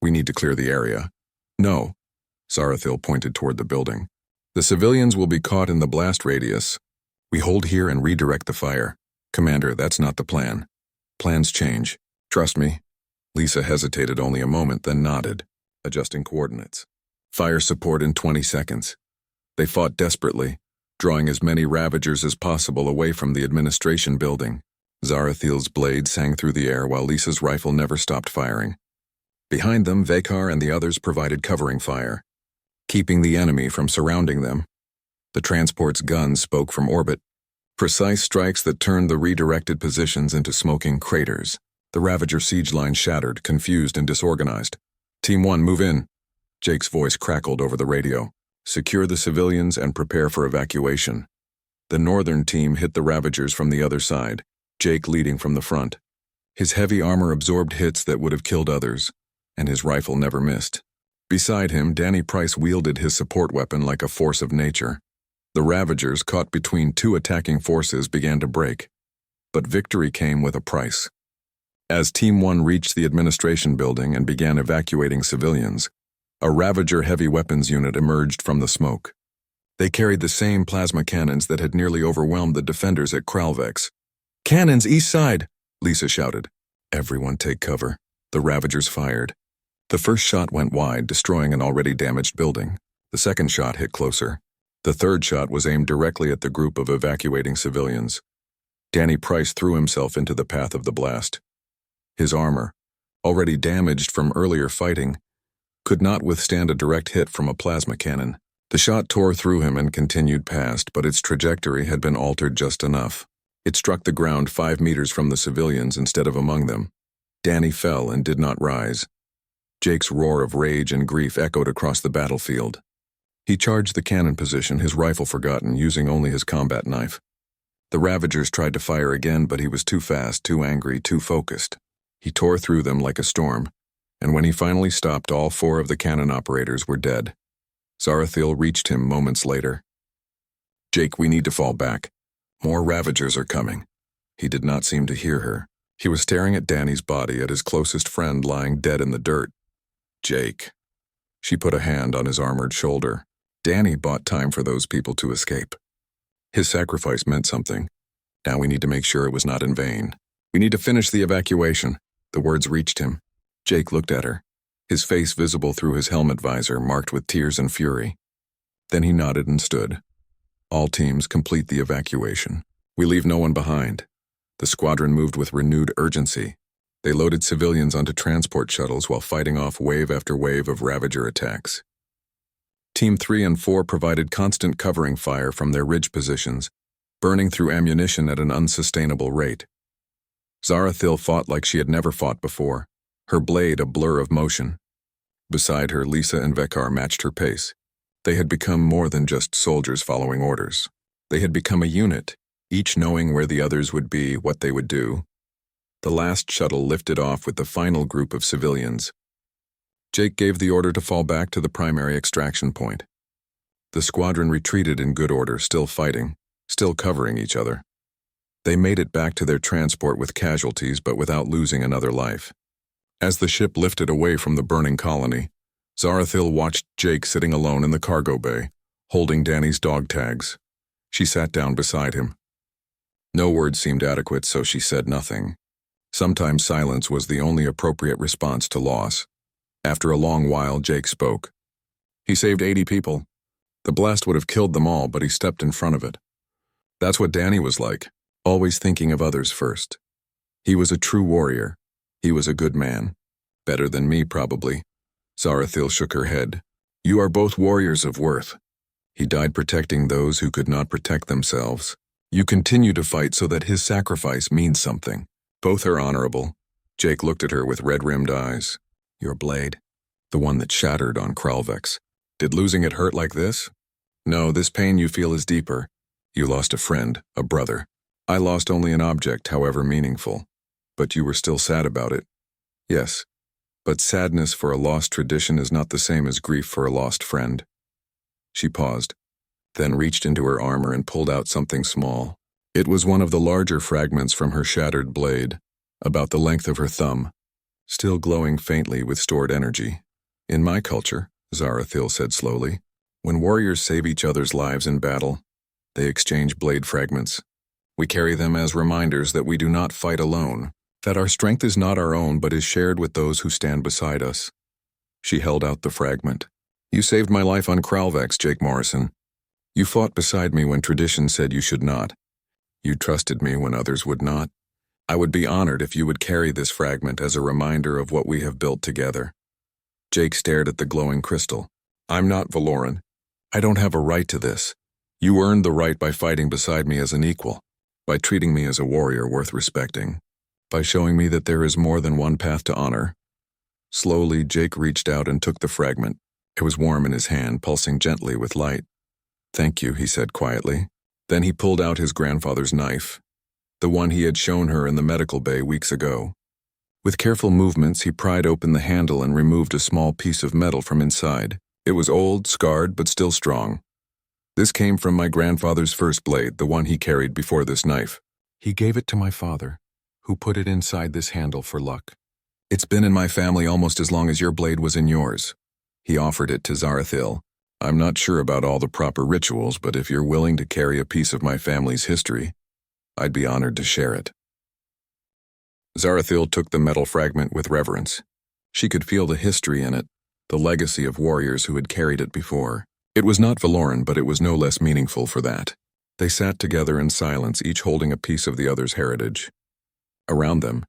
We need to clear the area." "No." Zarathil pointed toward the building. "The civilians will be caught in the blast radius. We hold here and redirect the fire." "Commander, that's not the plan. Plans change. Trust me." Lisa hesitated only a moment, then nodded, adjusting coordinates. "Fire support in 20 seconds. They fought desperately, drawing as many Ravagers as possible away from the administration building. Zarathil's blade sang through the air while Lisa's rifle never stopped firing. Behind them, Vakar and the others provided covering fire, keeping the enemy from surrounding them. The transport's guns spoke from orbit, precise strikes that turned the redirected positions into smoking craters. The Ravager siege line shattered, confused and disorganized. "Team 1, move in." Jake's voice crackled over the radio. "Secure the civilians and prepare for evacuation." The northern team hit the Ravagers from the other side, Jake leading from the front. His heavy armor absorbed hits that would have killed others, and his rifle never missed. Beside him, Danny Price wielded his support weapon like a force of nature. The Ravagers, caught between 2 attacking forces, began to break. But victory came with a price. As Team 1 reached the administration building and began evacuating civilians, a Ravager heavy weapons unit emerged from the smoke. They carried the same plasma cannons that had nearly overwhelmed the defenders at Kralvex. "Cannons, east side!" Lisa shouted. "Everyone take cover." The Ravagers fired. The first shot went wide, destroying an already damaged building. The second shot hit closer. The third shot was aimed directly at the group of evacuating civilians. Danny Price threw himself into the path of the blast. His armor, already damaged from earlier fighting, could not withstand a direct hit from a plasma cannon. The shot tore through him and continued past, but its trajectory had been altered just enough. It struck the ground 5 meters from the civilians instead of among them. Danny fell and did not rise. Jake's roar of rage and grief echoed across the battlefield. He charged the cannon position, his rifle forgotten, using only his combat knife. The Ravagers tried to fire again, but he was too fast, too angry, too focused. He tore through them like a storm, and when he finally stopped, all 4 of the cannon operators were dead. Zarathil reached him moments later. "Jake, we need to fall back. More Ravagers are coming." He did not seem to hear her. He was staring at Danny's body, at his closest friend lying dead in the dirt. "Jake." She put a hand on his armored shoulder. Danny bought time for those people to escape. His sacrifice meant something. Now we need to make sure it was not in vain. "We need to finish the evacuation." The words reached him. Jake looked at her, his face visible through his helmet visor, marked with tears and fury. Then he nodded and stood. "All teams complete the evacuation. We leave no one behind." The squadron moved with renewed urgency. They loaded civilians onto transport shuttles while fighting off wave after wave of Ravager attacks. Team 3 and 4 provided constant covering fire from their ridge positions, burning through ammunition at an unsustainable rate. Zarathil fought like she had never fought before, her blade a blur of motion. Beside her, Lisa and Vakar matched her pace. They had become more than just soldiers following orders. They had become a unit, each knowing where the others would be, what they would do. The last shuttle lifted off with the final group of civilians. Jake gave the order to fall back to the primary extraction point. The squadron retreated in good order, still fighting, still covering each other. They made it back to their transport with casualties but without losing another life. As the ship lifted away from the burning colony, Zarathil watched Jake sitting alone in the cargo bay, holding Danny's dog tags. She sat down beside him. No words seemed adequate, so she said nothing. Sometimes silence was the only appropriate response to loss. After a long while, Jake spoke. He saved 80 people. The blast would have killed them all, but he stepped in front of it. That's what Danny was like, always thinking of others first. He was a true warrior. He was a good man. Better than me, probably. Zarathil shook her head. You are both warriors of worth. He died protecting those who could not protect themselves. You continue to fight so that his sacrifice means something. Both are honorable. Jake looked at her with red-rimmed eyes. Your blade, the one that shattered on Kralvex. Did losing it hurt like this? No, this pain you feel is deeper. You lost a friend, a brother. I lost only an object, however meaningful. But you were still sad about it. Yes, but sadness for a lost tradition is not the same as grief for a lost friend. She paused, then reached into her armor and pulled out something small. It was one of the larger fragments from her shattered blade, about the length of her thumb, still glowing faintly with stored energy. In my culture, Zarathil said slowly, when warriors save each other's lives in battle, they exchange blade fragments. We carry them as reminders that we do not fight alone, that our strength is not our own but is shared with those who stand beside us. She held out the fragment. You saved my life on Kralvex, Jake Morrison. You fought beside me when tradition said you should not. You trusted me when others would not. I would be honored if you would carry this fragment as a reminder of what we have built together. Jake stared at the glowing crystal. I'm not Valoran. I don't have a right to this. You earned the right by fighting beside me as an equal, by treating me as a warrior worth respecting, by showing me that there is more than one path to honor. Slowly, Jake reached out and took the fragment. It was warm in his hand, pulsing gently with light. Thank you, he said quietly. Then he pulled out his grandfather's knife, the one he had shown her in the medical bay weeks ago. With careful movements, he pried open the handle and removed a small piece of metal from inside. It was old, scarred, but still strong. This came from my grandfather's first blade, the one he carried before this knife. He gave it to my father, who put it inside this handle for luck. It's been in my family almost as long as your blade was in yours. He offered it to Zarathil. I'm not sure about all the proper rituals, but if you're willing to carry a piece of my family's history, I'd be honored to share it. Zarathil took the metal fragment with reverence. She could feel the history in it, the legacy of warriors who had carried it before. It was not Valoran, but it was no less meaningful for that. They sat together in silence, each holding a piece of the other's heritage. Around them,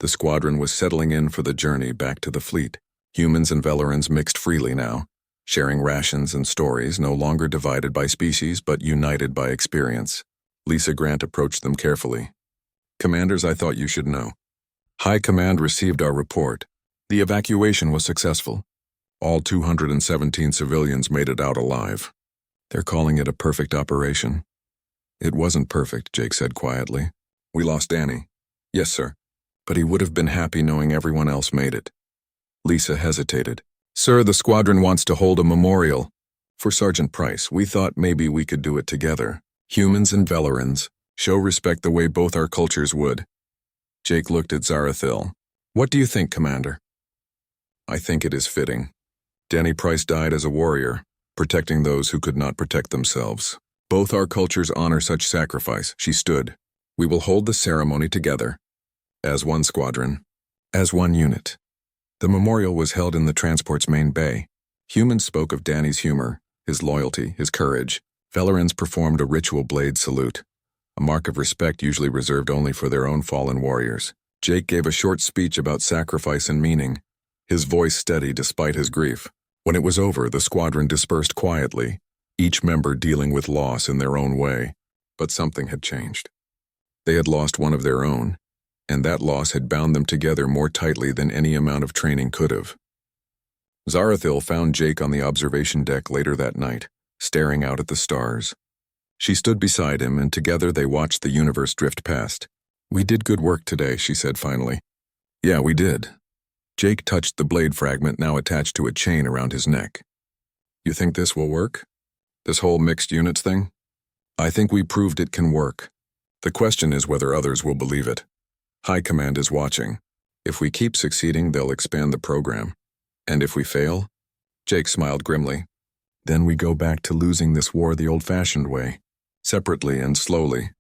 the squadron was settling in for the journey back to the fleet. Humans and Velorans mixed freely now, sharing rations and stories, no longer divided by species but united by experience. Lisa Grant approached them carefully. Commanders, I thought you should know. High Command received our report. The evacuation was successful. All 217 civilians made it out alive. They're calling it a perfect operation. It wasn't perfect, Jake said quietly. We lost Danny. Yes, sir. But he would have been happy knowing everyone else made it. Lisa hesitated. Sir, the squadron wants to hold a memorial. For Sergeant Price, we thought maybe we could do it together. Humans and Velorans, show respect the way both our cultures would. Jake looked at Zarathil. What do you think, Commander? I think it is fitting. Danny Price died as a warrior, protecting those who could not protect themselves. Both our cultures honor such sacrifice. She stood. We will hold the ceremony together. As one squadron. As one unit. The memorial was held in the transport's main bay. Humans spoke of Danny's humor, his loyalty, his courage. Velorans performed a ritual blade salute, a mark of respect usually reserved only for their own fallen warriors. Jake gave a short speech about sacrifice and meaning, his voice steady despite his grief. When it was over, the squadron dispersed quietly, each member dealing with loss in their own way. But something had changed. They had lost one of their own, and that loss had bound them together more tightly than any amount of training could have. Zarathil found Jake on the observation deck later that night, staring out at the stars. She stood beside him, and together they watched the universe drift past. We did good work today, she said finally. Yeah, we did. Jake touched the blade fragment now attached to a chain around his neck. You think this will work? This whole mixed units thing? I think we proved it can work. The question is whether others will believe it. High Command is watching. If we keep succeeding, they'll expand the program. And if we fail? Jake smiled grimly. Then we go back to losing this war the old-fashioned way, separately and slowly.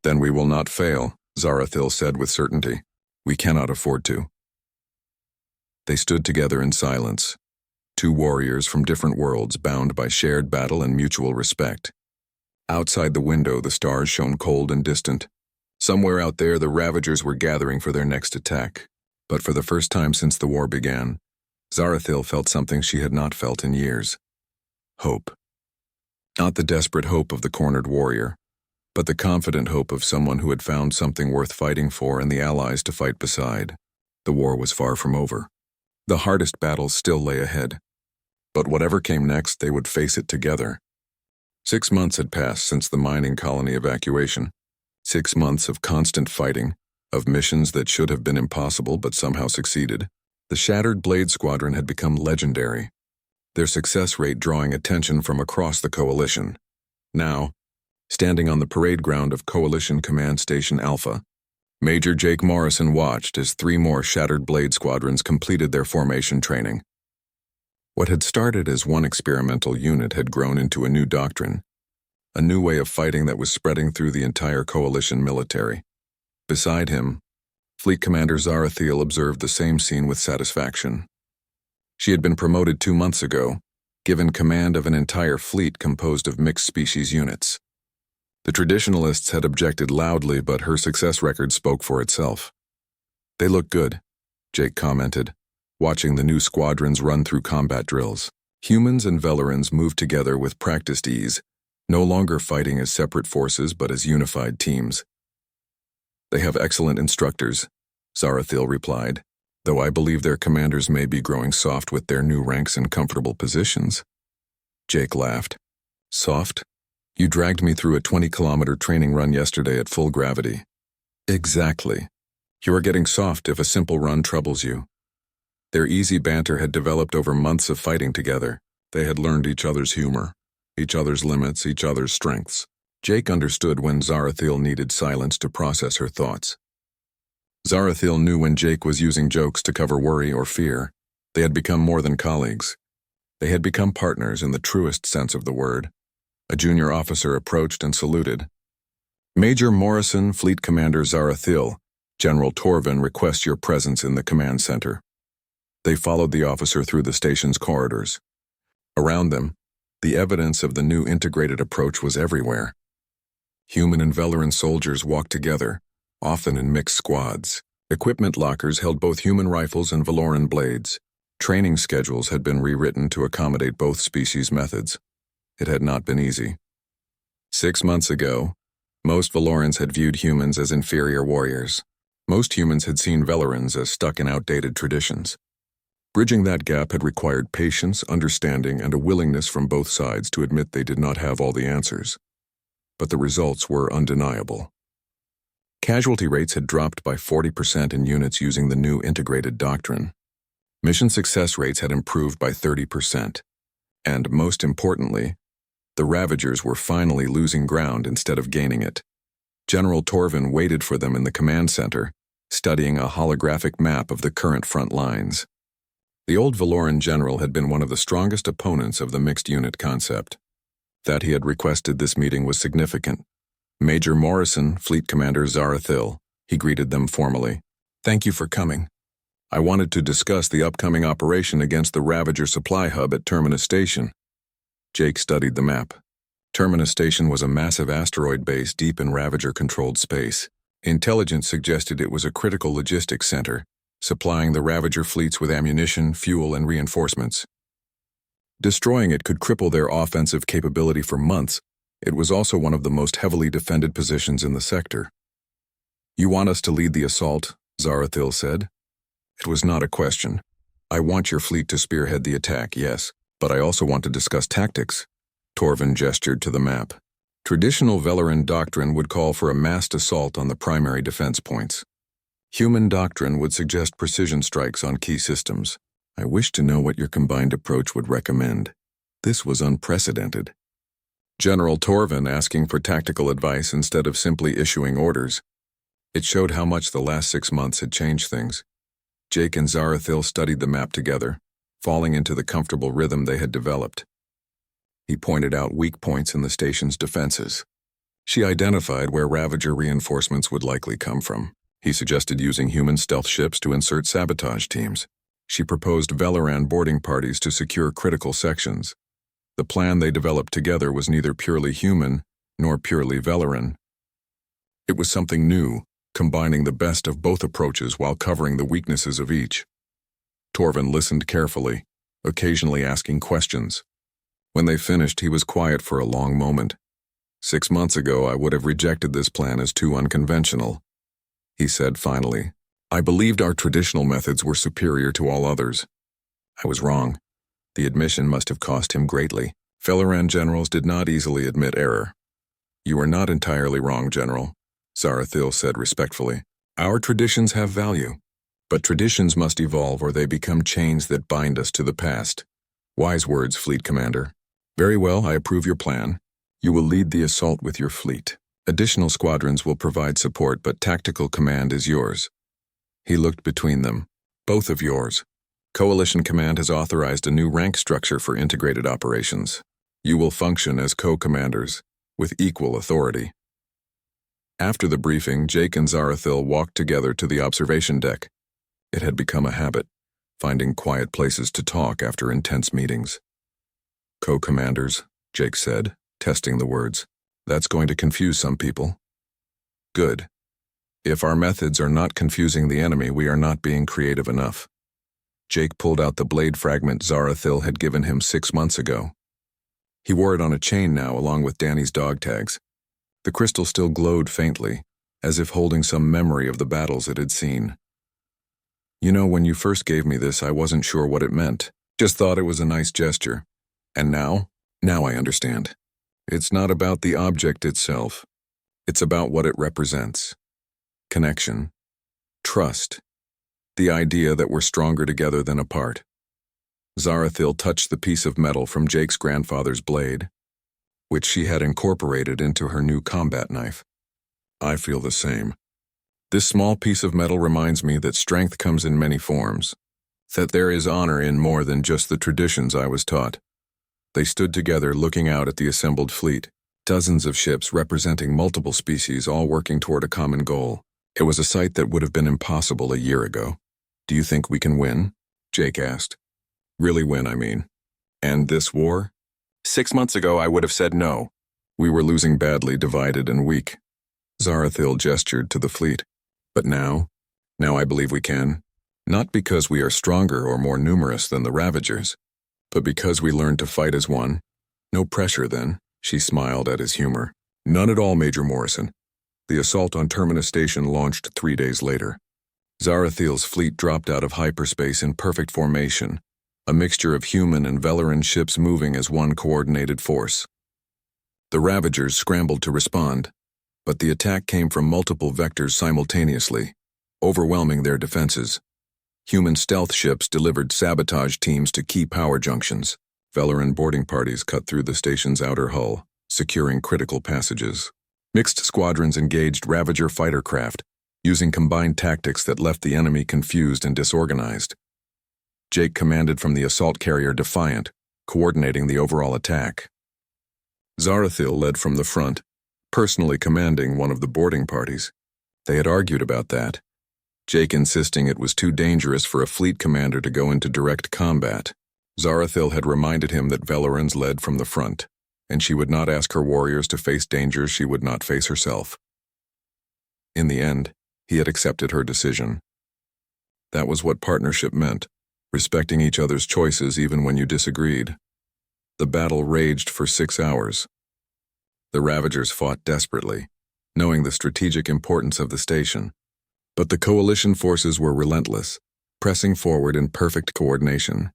Then we will not fail, Zarathil said with certainty. We cannot afford to. They stood together in silence, two warriors from different worlds bound by shared battle and mutual respect. Outside the window, the stars shone cold and distant. Somewhere out there, the Ravagers were gathering for their next attack. But for the first time since the war began, Zarathil felt something she had not felt in years. Hope. Not the desperate hope of the cornered warrior, but the confident hope of someone who had found something worth fighting for and the allies to fight beside. The war was far from over. The hardest battles still lay ahead. But whatever came next, they would face it together. 6 months had passed since the mining colony evacuation. 6 months of constant fighting, of missions that should have been impossible but somehow succeeded. The Shattered Blade Squadron had become legendary, their success rate drawing attention from across the Coalition. Now, standing on the parade ground of Coalition Command Station Alpha, Major Jake Morrison watched as 3 more Shattered Blade Squadrons completed their formation training. What had started as one experimental unit had grown into a new doctrine, a new way of fighting that was spreading through the entire Coalition military. Beside him, Fleet Commander Zarathil observed the same scene with satisfaction. She had been promoted 2 months ago, given command of an entire fleet composed of mixed-species units. The traditionalists had objected loudly, but her success record spoke for itself. They look good, Jake commented, watching the new squadrons run through combat drills. Humans and Velerans moved together with practiced ease, no longer fighting as separate forces but as unified teams. They have excellent instructors, Zarathil replied, though I believe their commanders may be growing soft with their new ranks and comfortable positions. Jake laughed. Soft? You dragged me through a 20-kilometer training run yesterday at full gravity. Exactly. You are getting soft if a simple run troubles you. Their easy banter had developed over months of fighting together. They had learned each other's humor, each other's limits, each other's strengths. Jake understood when Zarathil needed silence to process her thoughts. Zarathil knew when Jake was using jokes to cover worry or fear. They had become more than colleagues. They had become partners in the truest sense of the word. A junior officer approached and saluted. Major Morrison, Fleet Commander Zarathil, General Torvin requests your presence in the command center. They followed the officer through the station's corridors. Around them, the evidence of the new integrated approach was everywhere. Human and Veleran soldiers walked together, often in mixed squads. Equipment lockers held both human rifles and Valoran blades. Training schedules had been rewritten to accommodate both species' methods. It had not been easy. 6 months ago, most Valorans had viewed humans as inferior warriors. Most humans had seen Velerans as stuck in outdated traditions. Bridging that gap had required patience, understanding, and a willingness from both sides to admit they did not have all the answers. But the results were undeniable. Casualty rates had dropped by 40% in units using the new integrated doctrine. Mission success rates had improved by 30%. And most importantly, the Ravagers were finally losing ground instead of gaining it. General Torvin waited for them in the command center, studying a holographic map of the current front lines. The old Valoran general had been one of the strongest opponents of the mixed unit concept. That he had requested this meeting was significant. Major Morrison, Fleet Commander Zarathil, he greeted them formally. Thank you for coming. I wanted to discuss the upcoming operation against the Ravager supply hub at Terminus Station. Jake studied the map. Terminus Station was a massive asteroid base deep in Ravager-controlled space. Intelligence suggested it was a critical logistics center, supplying the Ravager fleets with ammunition, fuel, and reinforcements. Destroying it could cripple their offensive capability for months. It was also one of the most heavily defended positions in the sector. You want us to lead the assault, Zarathil said. It was not a question. I want your fleet to spearhead the attack, yes, but I also want to discuss tactics. Torvin gestured to the map. Traditional Veleran doctrine would call for a massed assault on the primary defense points. Human doctrine would suggest precision strikes on key systems. I wish to know what your combined approach would recommend. This was unprecedented. General Torvin asking for tactical advice instead of simply issuing orders. It showed how much the last 6 months had changed things. Jake and Zarathil studied the map together, falling into the comfortable rhythm they had developed. He pointed out weak points in the station's defenses. She identified where Ravager reinforcements would likely come from. He suggested using human stealth ships to insert sabotage teams. She proposed Velaran boarding parties to secure critical sections. The plan they developed together was neither purely human nor purely Velaran. It was something new, combining the best of both approaches while covering the weaknesses of each. Torvin listened carefully, occasionally asking questions. When they finished, he was quiet for a long moment. 6 months ago, I would have rejected this plan as too unconventional. He said finally, I believed our traditional methods were superior to all others. I was wrong. The admission must have cost him greatly. Velaran generals did not easily admit error. You are not entirely wrong, General, Zarathil said respectfully. Our traditions have value, but traditions must evolve or they become chains that bind us to the past. Wise words, Fleet Commander. Very well, I approve your plan. You will lead the assault with your fleet. Additional squadrons will provide support, but tactical command is yours. He looked between them. Both of yours. Coalition Command has authorized a new rank structure for integrated operations. You will function as co-commanders, with equal authority. After the briefing, Jake and Zarathil walked together to the observation deck. It had become a habit, finding quiet places to talk after intense meetings. Co-commanders, Jake said, testing the words. That's going to confuse some people. Good. If our methods are not confusing the enemy, we are not being creative enough. Jake pulled out the blade fragment Zarathil had given him 6 months ago. He wore it on a chain now, along with Danny's dog tags. The crystal still glowed faintly, as if holding some memory of the battles it had seen. You know, when you first gave me this, I wasn't sure what it meant. Just thought it was a nice gesture. And now? Now I understand. It's not about the object itself. It's about what it represents. Connection. Trust. The idea that we're stronger together than apart. Zarathil touched the piece of metal from Jake's grandfather's blade, which she had incorporated into her new combat knife. I feel the same. This small piece of metal reminds me that strength comes in many forms, that there is honor in more than just the traditions I was taught. They stood together looking out at the assembled fleet, dozens of ships representing multiple species all working toward a common goal. It was a sight that would have been impossible a year ago. Do you think we can win? Jake asked. Really win, I mean. End this war? 6 months ago, I would have said no. We were losing badly, divided and weak. Zarathil gestured to the fleet. But now I believe we can. Not because we are stronger or more numerous than the Ravagers, but because we learned to fight as one. No pressure then, she smiled at his humor. None at all, Major Morrison. The assault on Terminus Station launched 3 days later. Zarathil's fleet dropped out of hyperspace in perfect formation, a mixture of human and Velaran ships moving as one coordinated force. The Ravagers scrambled to respond, but the attack came from multiple vectors simultaneously, overwhelming their defenses. Human stealth ships delivered sabotage teams to key power junctions. Velaran boarding parties cut through the station's outer hull, securing critical passages. Mixed squadrons engaged Ravager fighter craft, using combined tactics that left the enemy confused and disorganized. Jake commanded from the assault carrier Defiant, coordinating the overall attack. Zarathil led from the front, personally commanding one of the boarding parties. They had argued about that, Jake insisting it was too dangerous for a fleet commander to go into direct combat. Zarathil had reminded him that Velarans led from the front, and she would not ask her warriors to face dangers she would not face herself. In the end, he had accepted her decision. That was what partnership meant, respecting each other's choices even when you disagreed. The battle raged for 6 hours. The Ravagers fought desperately, knowing the strategic importance of the station. But the coalition forces were relentless, pressing forward in perfect coordination.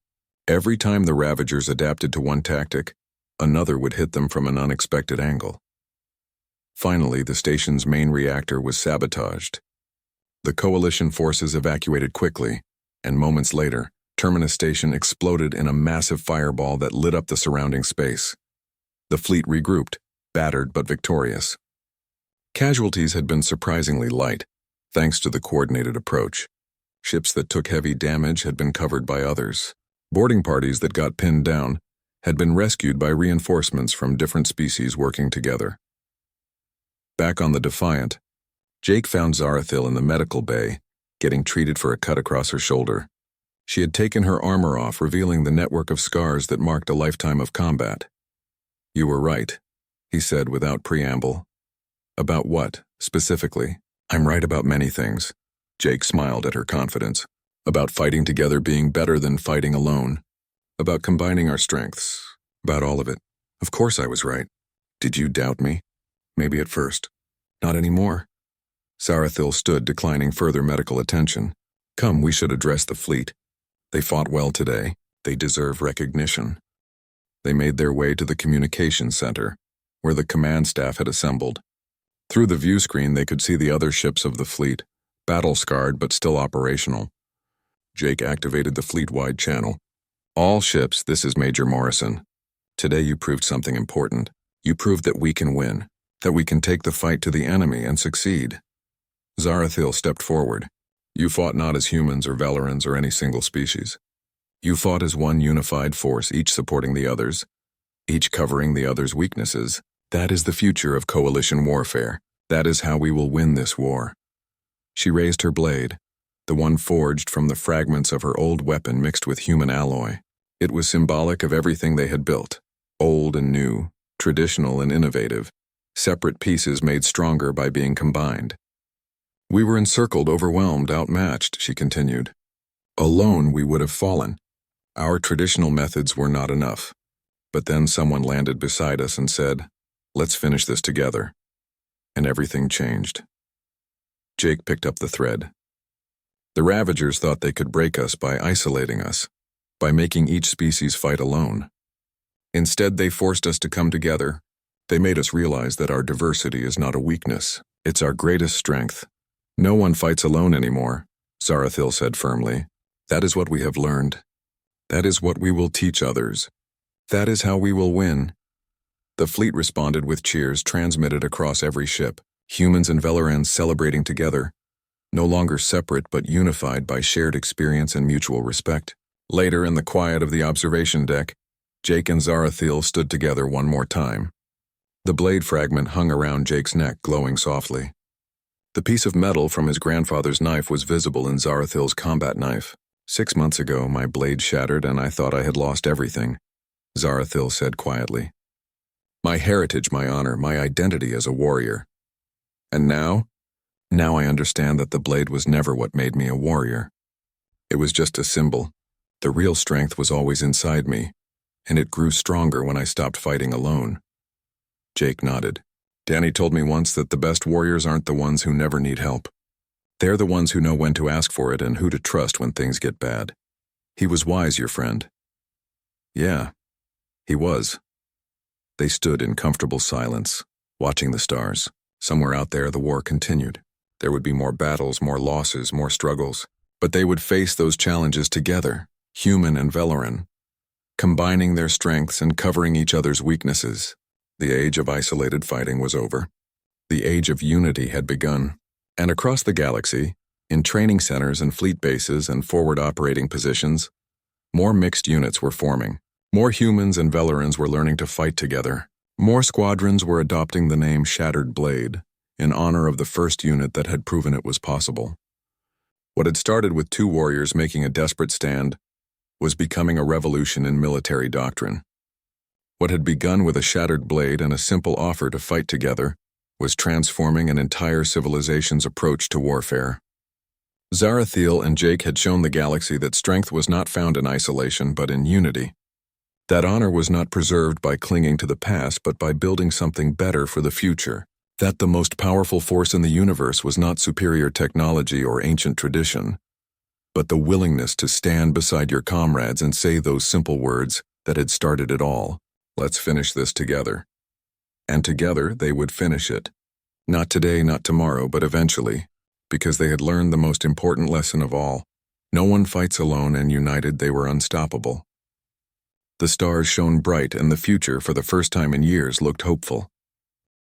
Every time the Ravagers adapted to one tactic, another would hit them from an unexpected angle. Finally, the station's main reactor was sabotaged. The coalition forces evacuated quickly, and moments later, Terminus Station exploded in a massive fireball that lit up the surrounding space. The fleet regrouped, battered but victorious. Casualties had been surprisingly light, thanks to the coordinated approach. Ships that took heavy damage had been covered by others. Boarding parties that got pinned down had been rescued by reinforcements from different species working together. Back on the Defiant, Jake found Zarathil in the medical bay, getting treated for a cut across her shoulder. She had taken her armor off, revealing the network of scars that marked a lifetime of combat. "You were right," he said without preamble. "About what, specifically?" "I'm right about many things." Jake smiled at her confidence. "About fighting together being better than fighting alone. About combining our strengths. About all of it. Of course I was right. Did you doubt me? Maybe at first. Not anymore." Zarathil stood, declining further medical attention. "Come, we should address the fleet. They fought well today. They deserve recognition." They made their way to the communications center, where the command staff had assembled. Through the view screen they could see the other ships of the fleet, battle-scarred but still operational. Jake activated the fleet-wide channel. "All ships, this is Major Morrison. Today you proved something important. You proved that we can win, that we can take the fight to the enemy and succeed." Zarathil stepped forward. "You fought not as humans or Valerans or any single species. You fought as one unified force, each supporting the others, each covering the other's weaknesses. That is the future of coalition warfare. That is how we will win this war." She raised her blade, the one forged from the fragments of her old weapon mixed with human alloy. It was symbolic of everything they had built, old and new, traditional and innovative, separate pieces made stronger by being combined. "We were encircled, overwhelmed, outmatched," she continued. "Alone we would have fallen. Our traditional methods were not enough. But then someone landed beside us and said, 'Let's finish this together.' And everything changed." Jake picked up the thread. "The Ravagers thought they could break us by isolating us, by making each species fight alone. Instead, they forced us to come together. They made us realize that our diversity is not a weakness. It's our greatest strength. No one fights alone anymore," Zarathil said firmly. "That is what we have learned. That is what we will teach others. That is how we will win." The fleet responded with cheers transmitted across every ship, humans and Valerans celebrating together, no longer separate but unified by shared experience and mutual respect. Later, in the quiet of the observation deck, Jake and Zarathil stood together one more time. The blade fragment hung around Jake's neck, glowing softly. The piece of metal from his grandfather's knife was visible in Zarathil's combat knife. "6 months ago, my blade shattered and I thought I had lost everything," Zarathil said quietly. "My heritage, my honor, my identity as a warrior. And now I understand that the blade was never what made me a warrior. It was just a symbol. The real strength was always inside me, and it grew stronger when I stopped fighting alone." Jake nodded. "Danny told me once that the best warriors aren't the ones who never need help. They're the ones who know when to ask for it and who to trust when things get bad. He was wise, your friend." "Yeah, he was." They stood in comfortable silence, watching the stars. Somewhere out there, the war continued. There would be more battles, more losses, more struggles. But they would face those challenges together, human and Valoran, combining their strengths and covering each other's weaknesses. The age of isolated fighting was over. The age of unity had begun. And across the galaxy, in training centers and fleet bases and forward operating positions, more mixed units were forming. More humans and Valerans were learning to fight together. More squadrons were adopting the name Shattered Blade, in honor of the first unit that had proven it was possible. What had started with 2 warriors making a desperate stand was becoming a revolution in military doctrine. What had begun with a shattered blade and a simple offer to fight together was transforming an entire civilization's approach to warfare. Zarathil and Jake had shown the galaxy that strength was not found in isolation but in unity. That honor was not preserved by clinging to the past but by building something better for the future. That the most powerful force in the universe was not superior technology or ancient tradition, but the willingness to stand beside your comrades and say those simple words that had started it all. "Let's finish this together." And together they would finish it. Not today, not tomorrow, but eventually, because they had learned the most important lesson of all. No one fights alone, and united they were unstoppable. The stars shone bright and the future, for the first time in years, looked hopeful.